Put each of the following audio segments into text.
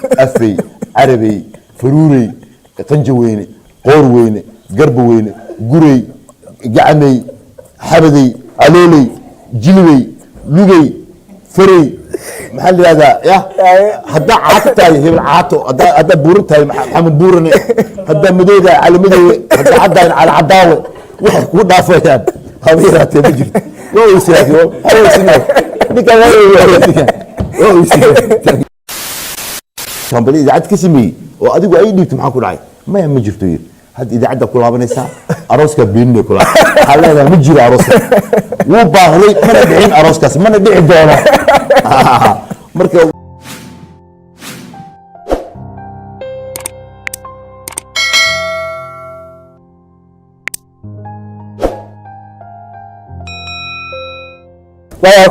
أفري عربي فروري قنجويني قورويني قربويني قري قعمي حبدي علولي جلوي لوغي فري محل هذا يا هدا عاتاي هي العاتو هدا بورنتاي محمد بورني هدا مدوده على مدوي هدا عداين على عداوه وحي كو دافيان هويرات بجر لو يسياكي هو يسياكي ديك هو يسياكي كان بلي اذا عاد كسمي واديغو اي ديبت maxaa ku dhacay ma jirto yir had idaacada ku laabanaysa arooska biinne kula xalada ma jiro arooska wuu baahday mana dhicin arooskaas mana dhici doono marka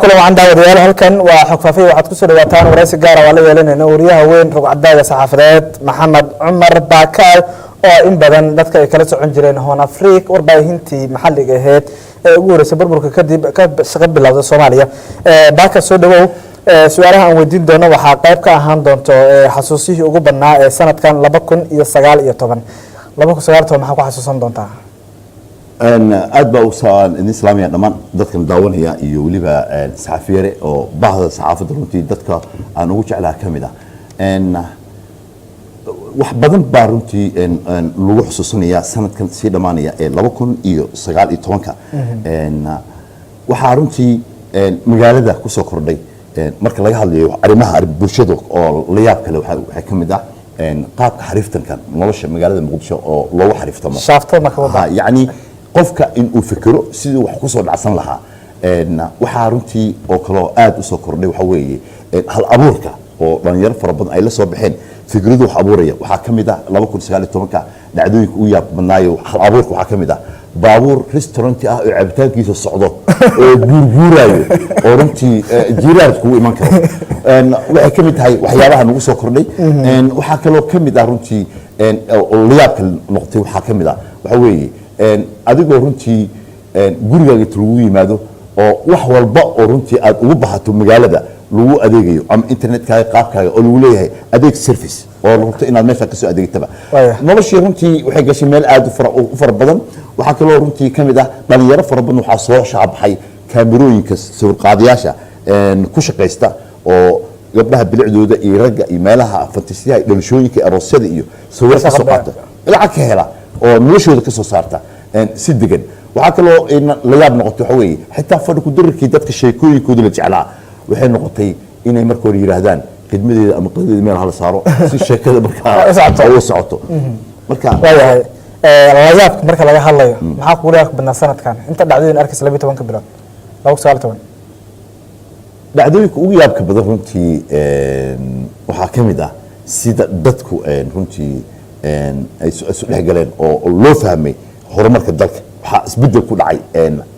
kula waan daawadayaal halkan waa xog faafiye waxaad ku soo dhawaataan waraysi gaar ah oo la yeelanayna wariyaha weyn rugcadaaga saxaafadeed Maxamed Cumar Baakaay oo in badan dadka ay kala socon jireen Horn Africa warbaahintii maxalliga ahayd ee ugu horeysay burburka kadib ka shaqo bilowday Soomaaliya Baaka soo dhawow su'aalaha aan weydiin doono waxa qayb ka ahaan doonto xasuusihii ugu badnaa ee sanadkan 2019 maxaa ku xasuusan doontaa أدبا وصان الإسلامية دمان دتك مداولها يوليبا صحفيري أو بعض الصحافة درونتي دتك أنا وجه على كاملة إن وحبذن بارونتي إن لو حسوسنيا سنة كانت سيدة مانية لبكون سجال إتوانكا إن وحارونتي مجالدة كوسو كردي مركز لقى اللي عرمها بوشدو أو لياب كله حكمده إن قاب حريفتن كان نلاش مجالدة مقدسة أو لو حريفتن شافته مكوبا يعني qofka in uu fikiro sidii wax ku soo dhacsan lahaa waxa runtii oo kale aad u soo kordhay waxa weeye hal abuurka oo dhalinyaro fara badan ay la soo baxeen fikradu wax abuuraya waxa kamid ah 2019 dhacdooyinka uu yaab badnaayo hal abuurka waxa kamid ah baabuur restaurant ah oo cabitaankiisa socdo oo guurguurayo oo runtii jiiraadku u iman karo waxay kamid tahay waxyaabaha nagu soo kordhay waxa kale oo kamid ah runtii oo liyaabka noqotay waxa kamid ah waxa weeye adigoo runtii gurigaaga lagu yimaado oo wax walba oo runtii aad ugu baxato magaalada lagu adeegayo ama internetkaaga qaabkaaga oo lagu leeyahay adeeg service oo runtii inaad meesha ka soo adeegtaba noloshii runtii waxay gashay meel aad u fara badan waxa kale oo runtii kamid ah dhalinyaro fara badan waxa soo shaabaxay kaamirooyinka sawir qaadayaasha ku shaqeysta oo gabdhaha bilicdooda iyo ragga iyo meelaha fantasiyaha dhalashooyinka aroosyada iyo sawir ka soo qaata lacag ka hela oo noloshooda ka soo saarta si degan waxa kale oo la yaab noqotay waxa weeye xitaa fadhi ku dirkii dadka sheekooyinkooda la jeclaa waxay noqotay inay marka hore yiraahdaan khidmadeeda ama qadadeeda meel hala saaro si sheekada markaa ay socoto marka waayahay la yaabka marka laga hadlayo maxaa ku leeyahay badna sanadkan inta dhacdooyin arkis 12 bilood 2019 dhacdooyinka ugu yaabka badan runtii waxaa kamid ah sida dadku runtii ay isu dhexgaleen oo loo fahmay horumarka dalka waxa isbedel ku dhacay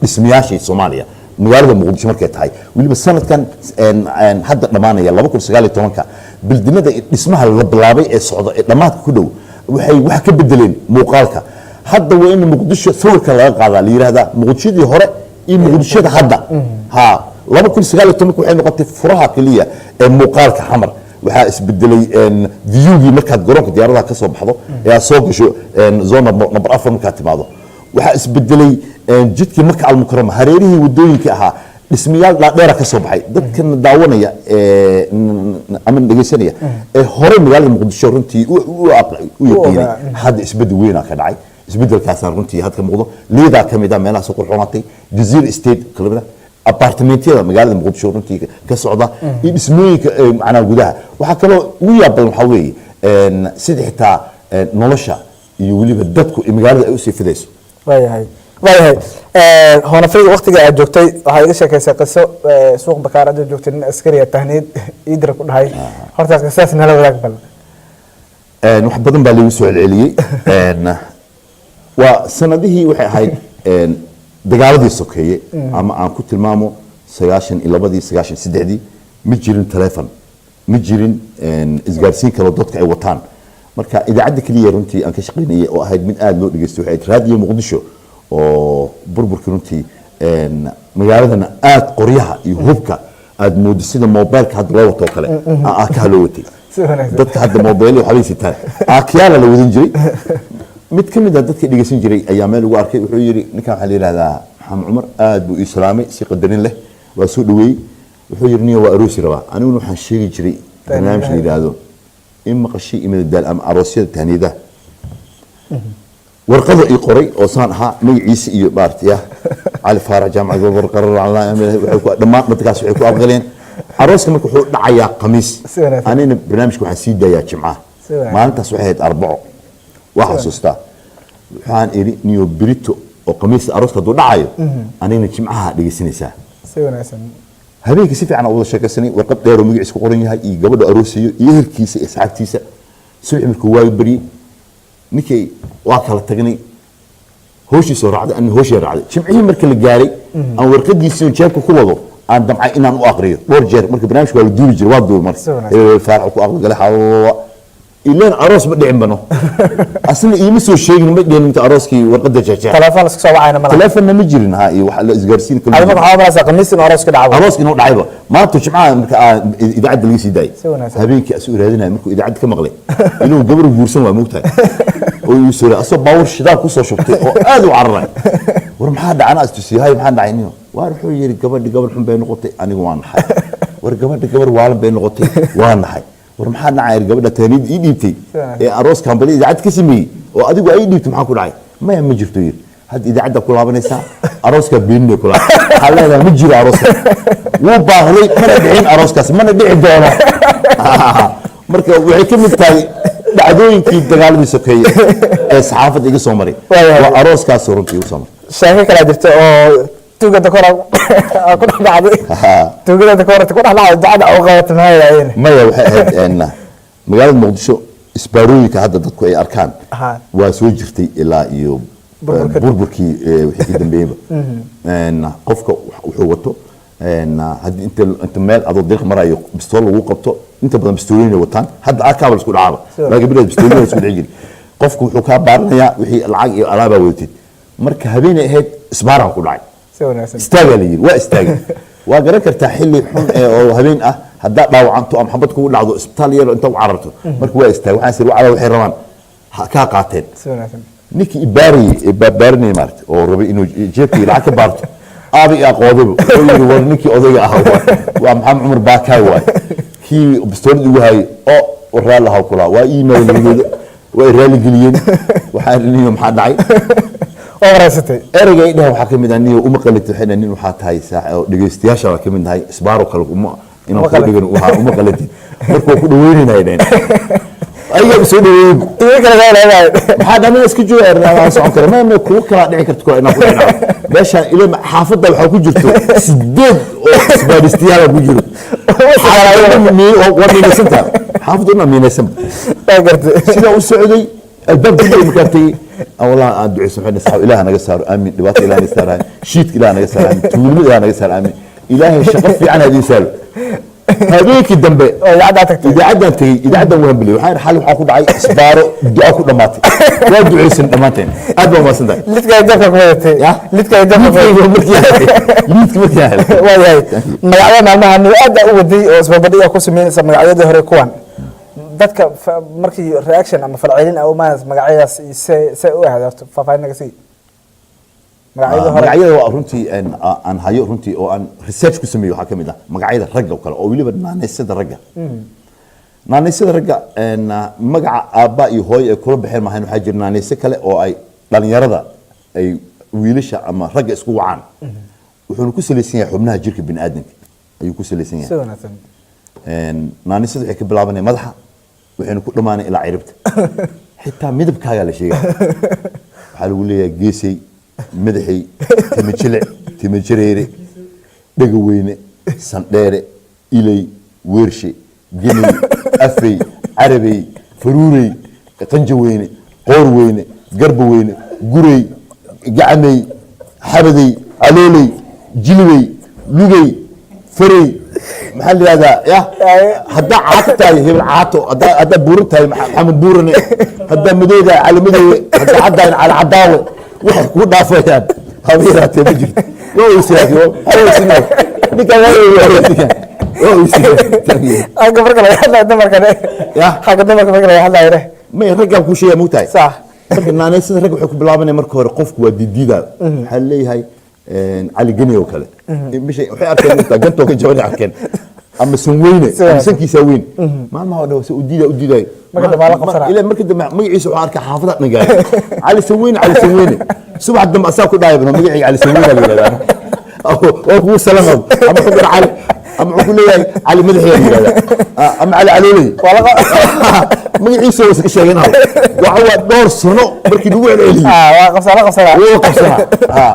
dhismayaashii Soomaaliya magaalada Muqdisho markay tahay waliba sanadkan hadda dhamaanaya 2019 bildimada dhismaha la bilaabay ee socda ee dhamaadka ku dhow waxay wax ka bedeleen muuqaalka hadda waa in Muqdisho sawirka laga qaadaa la yiraahdaa Muqdishadii hore iyo Muqdishada hadda ha 2019 waxay noqotay furaha kaliya ee muuqaalka xamar waxa isbedelay viewgi markaad garoonka diyaaradaha ka soo baxdo ayaa soo gasho zona number 4 markaad timaado waxa isbedelay jidkii marka al-mukarrama hareerihii wadooyinka ahaa dhismayaal dheer ka soo baxay dadkan daawanaya ama dhageysanaya hore magaalada Muqdisho runtii u yaqiinay hadda isbedel weyn ka dhacay isbedelkaas runtii hadda muuqdo leedaa kamid ah meelaha soo qurxoonatay Jazeera State kalabada apartmentyada magaalada Muqdisho runtii ka socda iyo dhismooyinka macna gudaha waxa kale ugu yaab badan waxa weeye sida xitaa nolosha iyo waliba dadku magaalada ay u sii fidayso waayahay Horn Africa waqtiga aad joogtay waxa iga sheekaysay qiso suuq bakaarada joogtay in askari tahniid idra ku dhahay horta qisaas nala wadaag bal wax badan baa lagu soo celceliyay waa sanadihii waxay ahayd dagaaladii sokeeye ama aan ku tilmaamo 92 ma jirin telefoon ma jirin isgaarsiin kale dadka ay wataan marka idaacada kaliya runtii aan ka shaqeynayay oo ahayd mid aad loo dhageysto waxay raadiyo Muqdisho oo burburkii runtii magaaladana aad qoryaha iyo hubka aad moodisida mobilka hadda loo wato kale ka halowtay dadka hadda mobayl waxbay sitaan aakiyaala la wadan jiray mid ka mid ah dadka dhegeysan jiray ayaa meel ugu arkay wuxuu yiri ninkan waxaa la yiraahdaa maxamed cumar aad buu ii salaamay si qadarin leh waa soo dhaweeyey wuxuu yiri niyo waa aroosi rabaa aniguna waxaan sheegi jiray barnaamij la yiraahdo in maqashii imada daal ama aroosyada tahniyada warqada ii qoray oo saan ahaa magaciisa iyo baartiya cali faarax jaamac gobolka qarar allah dhammaan dadkaas waxay ku aqbaleen arooska marka wuxuu dhacayaa khamiis anina barnaamijka waxaan sii daayaa jimcaha maalintaas waxay ahayd arbaco waa xasuustaa waxaan iri niyo brito oo khamiis arooska hadduu dhacayo anina jimcaha dhegeysanaysaa habeenkii si fiican wada sheekaysanay warqad dheer oo magaciisa ku qoran yahay iyo gabadha aroosiyo iyo ehelkiisa iyo asxaabtiisa subax markuu waayo bariyey ninkay waa kala tagnay hooshii soo raacday an hooshii raacday jimcihii markii la gaaray aan warqadiisii jeebka ku wado aan damcay inaan u aqriyo dhowr jeer marka barnaamijka waa la duubi jiray waa duubi marka faarax ku aqri galay xawa ilaan aroos ma dhicin bano asna iima soo sheegin ma dhicin inta arooskii warqada jeexjeex telefoon iska soo wacayna ma telefoon ma jirin ha iyo wax la isgaarsiin kale adiga waxa baasa khamiis in arooska dhacay arooska inuu dhacayba maanta jimcaha marka idaacada laga sii daayay habeenkii asu raadinay markuu idaacada ka maqlay inuu gabar guursan waa moogtahay oo uu soo asoo baawar shidaal ku soo shubtay oo aad u cararay war maxaa dhacana astusiyahay maxaa dhacay niyo waar wuxuu yiri gabar xun bay noqotay anigu waan naxay war gabar waalan bay noqotay waan naxay war maxaa dhacay gabadha taanid ii dhiibtay ee aroos kambali idaacad ka sameeyay oo adigu ay dhiibtay maxaa ku dhacay ma jirto yiri had idaacada ku laabanaysa arooska beenine kula xalada ma jiro arooska wuu baahlay mana dhicin arooskaas mana dhici doono marka waxay ka mid tahay dhacdooyinkii dagaaladii sokeeye ee saxaafadda iga soo maray waa arooskaas runtii u soo maray sheeko kala jirta oo tugada kora ku dhacday tugada kora ku dhacday dacada oo qabatay maayeen maya waxay ahayd magaalada muqdisho isbaarooyinka hadda dadku ay arkaan waa soo jirtay ilaa iyo burburkii wixii ka dambeeyay qofka wuxuu wato hadii inta meel adoo dariiq marayo bistool lagu qabto inta badan bistoolina wataan hadda akaabal isku dhacaaba waa gabadha bistoolina isku dhici jiray qofku wuxuu ka baaranayaa wixii lacag iyo alaaba wadatay marka habeenay ahayd isbaaraan ku dhacay istaaga la yiri waa istaaga waa garan kartaa xilli xun oo habeen ah hadda dhaawacanto ama xabad kugu dhacdo isbitaal yar inta u cararto marka waa istaaga waxaan sir wacada waxay rabaan ka qaateen ninkii ibaarnay maartay oo rabay inuu jeebkii lacag ka baarto aabi aqoodaba oo yiri war ninkii odayga ah waa maxamed cumar baakaay waay kii bistoolad ugu hayay oo waraa lahaa kula waa email waa raali geliyeen waxaan riniyo maxaa dhacay oo raasatay erayga idhaha waxaa ka mid ah niyo uma qalito xina nin waxaa tahay saax oo dhageystayaasha waa ka mid tahay isbaaro kale inuu ku dhigan waxa uma qalito markuu ku dhaweynayeen ayaga soo dhaweeyay iyo kala leeyahay maxaa dhamaan iska joogaa socon kara ma ku kala dhici karto inaa ku dhacdo meesha ilaa xaafadda waxa ku jirto 8 oo isbaaristiyaal ku jiro ومينسنتا حافظنا مينسن سيدا وسعودي الباب دي مكاتي والله ادعي سبحانه وتعالى اله انا قصار امين دبات اله انا قصار شيت اله انا قصار امين تولد اله انا قصار امين الهي شقف عن هذه سال هذيك الدنبه اذا عدى وهم بلي وحين حال وحا كدعي اسبارو دعاء ku dhamaatay waa duceysan dhamaanteen aad baa maasantahay lidka dadka kuwatay lidka dadka lidka waayahay magacyada maalmahan aad u waday oo isbarbadhiga ku sameeyay magacyada hore kuwan dadka markii reaction ama falcelin ay u maanas magacyadaas say u ahaato faafaynaga si magacyada waa runtii aan hayo runtii oo aan research ku sameeyo waxa kamid ah magacyada ragga oo kale oo waliba naanaysada ragga naanaysada ragga magaca aabba iyo hooyo ay kula baxeen maahan waxa jira naanayso kale oo ay dhalinyarada ay wiilasha ama ragga isku wacaan wuxuu ku saleysan yahay xubnaha jirka bini'aadamka ayuu ku saleysan yahay naanaysada waxay ka bilaabanayaan madaxa waxayna ku dhamaanay ilaa ciribta xitaa midabkaaga la sheegay waxa lagu leeyahay geesay madaxay timijireere dhagaweyne sandheere ilay weershe gelay afay carabay faruurey qanjaweyne qoorweyne garbaweyne gurey gacmay xabadey calooley jilwey lugey farey maxaa la yiraahdaa ya hadda caataay hebel caato hadda buurantahay maxamed buurane hadda madooda calamadooda hadda cadaan cala cadaawe waxay ku dhaafayaan habeeraatee ma jirto waa isaago hawo sinaa ninka waa حاجه marka laga hadlayo dumarkana ya xagga dumarka marka laga hadlayo ma ragga ku sheegay mugtahay sax marka naanaysan rag waxay ku bilaabanay marka hore qofku waa didiida waxa leeyahay cali gani oo kale bishay waxay arkeen inta ganto ka jawaan arkeen ama sunweyne sankiisa weyn maalmaha oo dhaw u diiday marka dambe la qabsana ila marka dambe magaciisa waxa arkaa xaafada nagaay cali sunweyne subax dambe asaa ku dhaayay magaciisa cali sunweyne la yiraahdaa oo ku salaam ama ku cali ama ku leeyahay cali madaxiisa yiraahdaa ama cali caloolay magaciisa oo iska sheeganayo waxa door sano markii lagu celceliyo waa qabsana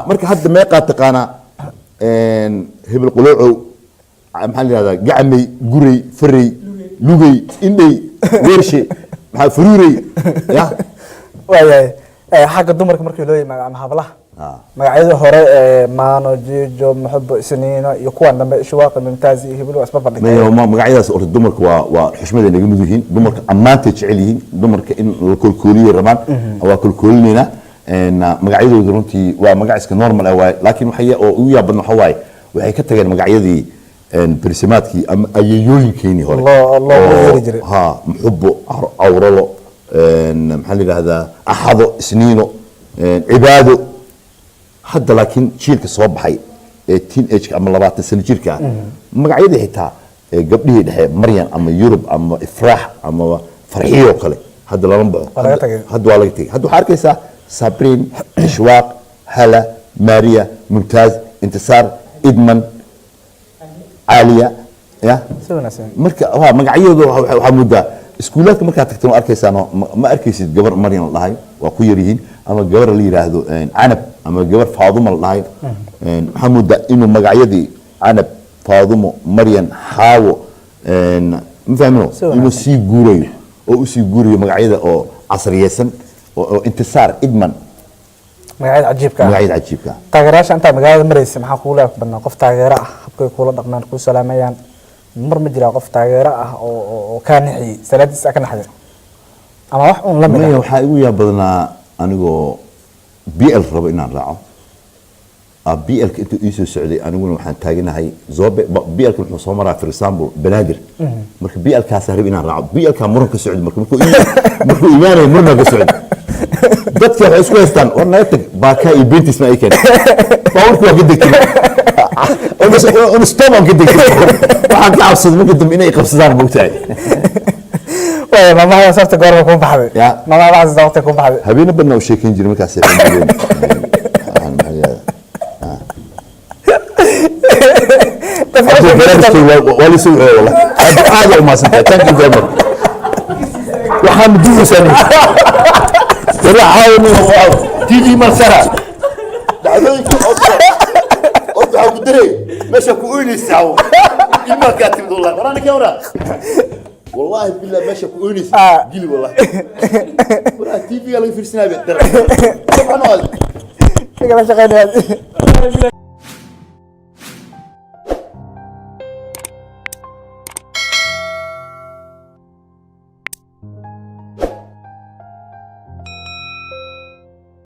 marka hadda meeqa taqaana hebel quluuco maxaa la yiraahdaa gacmay guray faray lugay indhay weershe maxaa furuuray ya waayahay xagga dumarka markii loo yimaado ama hablaha magacyada hore maano jijo muxabo isniino iyo kuwan dambe ishwaaq mumtaaz iyo hebel wasba fadhiyo magacyadaas oo dumarka waa xushmada laga mid yihiin dumarka ammaanta jecel yihiin dumarka in la kolkooliyo rabaan waa kolkoolinayna magacyadoodu runtii waa magac iska normal ah waay laakiin waxa oo ugu yaab badan waxa waay waxay ka tageen magacyadii برسماتكي أم أيوين كيني هون الله يجري ها محبه عورله محل هذا أحظه سنينه عباده حتى لكن شيلك صوب حي تين إيش أما لبعض السنة شيلك مقعد حتى قبله ده مريم أما يوروب أما إفراح أما فرحية وكله هذا لرنبه هذا والله هذا حركة سابرين إشواق هلا ماريا ممتاز انتصار إدمن عالية يا مركا ها مقعيدو waxa muda iskuulaadka marka tagtay arkaysano ma arkaysid gabar Maryam lahayn waa ku yariin ama gabar la yiraahdo Anab ama gabar Faaduma lahayn maxamuda inuu magacyadii Anab Faaduma Maryam Haawo ma fahmino inuu si guurayo oo u si guurayo magacyada oo casriyeysan oo intisaar idman magacyada cajiibka taageeraasha inta magaalada maraysa maxaa ku leeyahay badnaa qof taageero ah habkay kula dhaqmaan ku salaamayaan mar ma jira qof taageero ah oo ka nixi salaadiisa ka naxday ama wax un la mid ah waxa igu yaab badnaa anigoo BL rabo inaan raaco BL inta ii soo socday aniguna waxaan taaganahay Zobe BL wuxuu soo maraa for example Banaadir marka BL kaas rabo inaan raaco BL ka muran ka socday markuu iimaanay muran ka socday dadka waxay isku haystaan warna tag baaka iyo bentis ma ay keen bawrku waa gidagtay oo stop on gidagtay waxaan ka cabsaday markii dambe inay qabsadaan moogtahay way mama ya sabta goor ku baxday mama baa sabta ku baxday habeena badna u sheekin jiray markaas wali soo wala aad u maasantahay thank you very much waxaan duusanay ولا عاون تيجي مسرة دعوك أوضح قدري ماشى كويني الساعة إما كاتب والله ورانا كورا والله بالله ماشى كويني جيلي والله ولا تي في على في السناب طبعا هذا